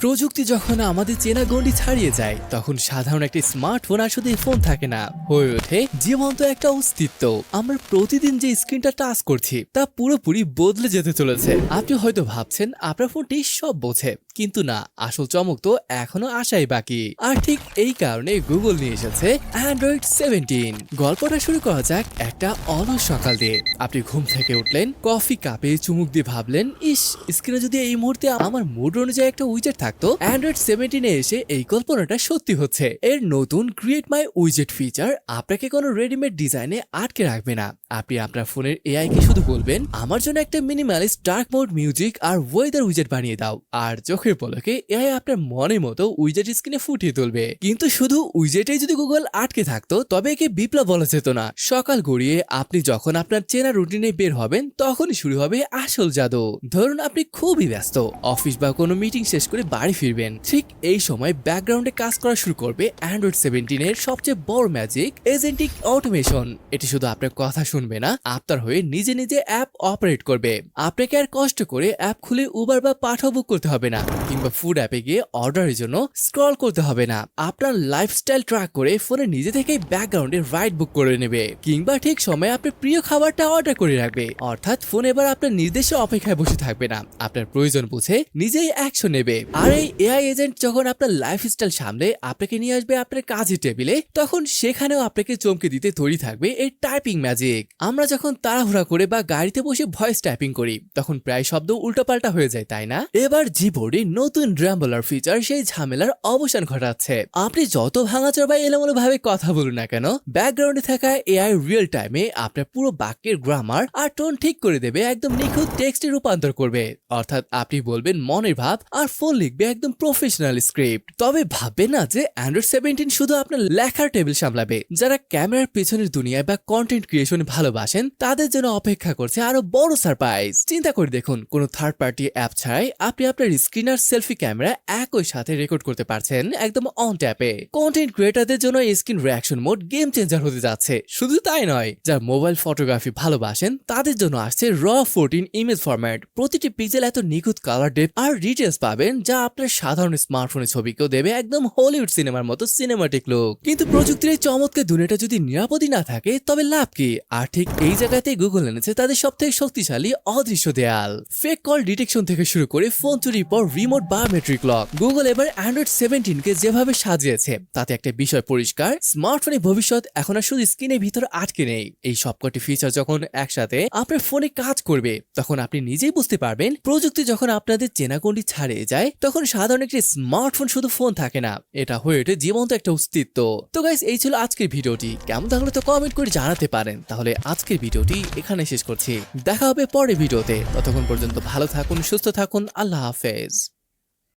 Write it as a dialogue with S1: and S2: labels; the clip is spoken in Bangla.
S1: প্রযুক্তি যখন আমাদের চেনা গণ্ডি ছাড়িয়ে যায় তখন সাধারণ একটি স্মার্টফোন আর শুধু ফোন থাকে না, হয়ে ওঠে জীবন্ত একটা অস্তিত্ব। আমরা প্রতিদিন যে স্ক্রিনটা টাচ করছি তা পুরোপুরি বদলে যেতে চলেছে। আপনি হয়তো ভাবছেন আপনার ফোনটি সব বোঝে, কিন্তু না, আসল চমক তো এখনো আসাই বাকি। আর ঠিক এই কারণে গুগল নিয়ে এসেছে অ্যান্ড্রয়েড 17। গল্পটা শুরু করা যাক একটা অলস সকাল দিয়ে। আপনি ঘুম থেকে উঠলেন, কফি কাপে চুমুক দিয়ে ভাবলেন, ইস, স্ক্রিনে যদি এই মুহূর্তে আমার মুড অনুযায়ী একটা উইজেট থাকতো। অ্যান্ড্রয়েড 17 এসে এই কল্পনাটা সত্যি হচ্ছে। এর নতুন ক্রিয়েট মাই উইজেট ফিচার আপনাকে কোনো রেডিমেড ডিজাইনে আটকে রাখবে না। আপনি আপনার ফোনের এআই কে শুধু বলবেন, আমার জন্য একটা মিনিমালিস্ট ডার্ক মোড মিউজিক আর ওয়েদার উইজেট বানিয়ে দাও, আর চোখের পলকে এআই আপনার মনের মতো উইজেট স্ক্রিনে ফুটিয়ে তুলবে। কিন্তু শুধু উইজেটেই যদি গুগল আটকে থাকতো তবে একে বিপ্লব বলা যেত না। সকাল গড়িয়ে আপনি যখন আপনার চেনা রুটিনে বের হবেন তখনই শুরু হবে আসল জাদু। ধরুন আপনি খুবই ব্যস্ত, অফিস বা কোনো মিটিং শেষ করে বাড়ি ফিরবেন। ঠিক এই সময় ব্যাকগ্রাউন্ডে কাজ করা শুরু করবে অ্যান্ড্রয়েড 17 এর সবচেয়ে বড় ম্যাজিক, এজেন্টিক অটোমেশন। এটি শুধু আপনার কথা শুনবে না, আপনার হয়ে নিজে নিজে অ্যাপ অপারেট করবে। আপনাকে আর কষ্ট করে অ্যাপ খুলে উবার বা পাঠাও বুক করতে হবে না, কিংবা ফুড অ্যাপে গিয়ে অর্ডারের জন্য স্ক্রল করতে হবে না। আপনার লাইফস্টাইল ট্র্যাক করে ফোনে নিজে থেকেই ব্যাকগ্রাউন্ডে রাইড বুক করে নেবে, কিংবা ঠিক সময়ে আপনার প্রিয় খাবারটা অর্ডার করে রাখবে। অর্থাৎ ফোন এবার আপনার নির্দেশে অপেক্ষায় বসে থাকবে না, আপনার প্রয়োজন বুঝে নিজেই অ্যাকশন নেবে। আর এই এআই এজেন্ট যখন আপনার লাইফস্টাইল সামলে আপনাকে নিয়ে আসবে আপনার কাজের টেবিলে, তখন সেখানেও আপনাকে চমকে দিতে তৈরি থাকবে এই টাইপিং ম্যাজিক। আমরা যখন তাড়াহুড়া করে বা গাড়িতে বসে ভয়েস টাইপিং করি তখন প্রায় শব্দ উল্টোপাল্টা হয়ে যায়, তাই না? এবার জিবোর্ডে নতুন র্যাম্বলার ফিচার সেই ঝামেলার অবসান ঘটাচ্ছে। আপনি যত ভাঙাচোরা বা এলোমেলো ভাবে কথা বলুন না কেন, ব্যাকগ্রাউন্ডে থাকা এআই রিয়েল টাইমে আপনার পুরো বাক্যের গ্রামার আর টোন ঠিক করে দেবে, একদম নিখুঁত টেক্সটে রূপান্তর করবে। অর্থাৎ আপনি বলবেন মনের ভাব আর ফোন লিখবে একদম প্রফেশনাল স্ক্রিপ্ট। তবে ভাববেন না যে অ্যান্ড্রয়েড 17 শুধু আপনার লেখার টেবিল সামলাবে। যারা ক্যামেরার পেছনের দুনিয়ায় বা কন্টেন্ট ক্রিয়েশন ভালোবাসেন তাদের জন্য অপেক্ষা করছে আরো বড় সারপ্রাইজ। চিন্তা করে দেখুন, কোনো থার্ড পার্টি অ্যাপ ছাড়াই আপনি আপনার স্ক্রিন আর সেলফি ক্যামেরা একই সাথে রেকর্ড করতে পারছেন একদম অন ট্যাপে। কন্টেন্ট ক্রিয়েটারদের জন্য screen reaction mode game changer হতে যাচ্ছে। শুধু তাই নয়, যারা মোবাইল ফটোগ্রাফি ভালোবাসেন তাদের জন্য আসছে র 14 ইমেজ ফরম্যাট। প্রতিটি পিক্সেল এত নিখুঁত কালার ডেপথ আর ডিটেলস পাবেন যা আপনার সাধারণ স্মার্টফোনের ছবিকেও দেবে একদম হলিউড সিনেমার মতো সিনেমাটিক লুক। কিন্তু প্রযুক্তির এই চমৎকার দুনিয়াটা যদি নিরাপদই না থাকে তবে লাভ কি? আর ঠিক এই জায়গাতে গুগল এনেছে তাদের সবথেকে শক্তিশালী অদৃশ্য দেয়াল। ফেক কল ডিটেকশন থেকে শুরু করে ফোন চুরির পর রিমোট বায়োমেট্রিক লক। গুগল এবার অ্যান্ড্রয়েড 17 কে যেভাবে সাজিয়েছে তাতে একটা বিষয় পরিষ্কার, স্মার্টফোনের ভবিষ্যৎ এখন আর শুধু স্ক্রিনের ভিতর আটকে নেই। এই সবকটি ফিচার যখন একসাথে আপনার ফোনে কাজ করবে তখন আপনি নিজেই বুঝতে পারবেন প্রযুক্তি যখন আপনাদের চেনাগণ্ডি ছাড়িয়ে যায় তখন সাধারণ একটি স্মার্টফোন শুধু ফোন থাকে না, এটা হয়ে ওঠে জীবন্ত একটা অস্তিত্ব। তো গাইস, এই ছিল আজকের ভিডিওটি। কেমন থাকলে তো কমেন্ট করে জানাতে পারেন। তাহলে আজকের ভিডিওটি এখানে শেষ করছি, দেখা হবে পরের ভিডিওতে। ততক্ষণ পর্যন্ত ভালো থাকুন, সুস্থ থাকুন, আল্লাহ হাফেজ।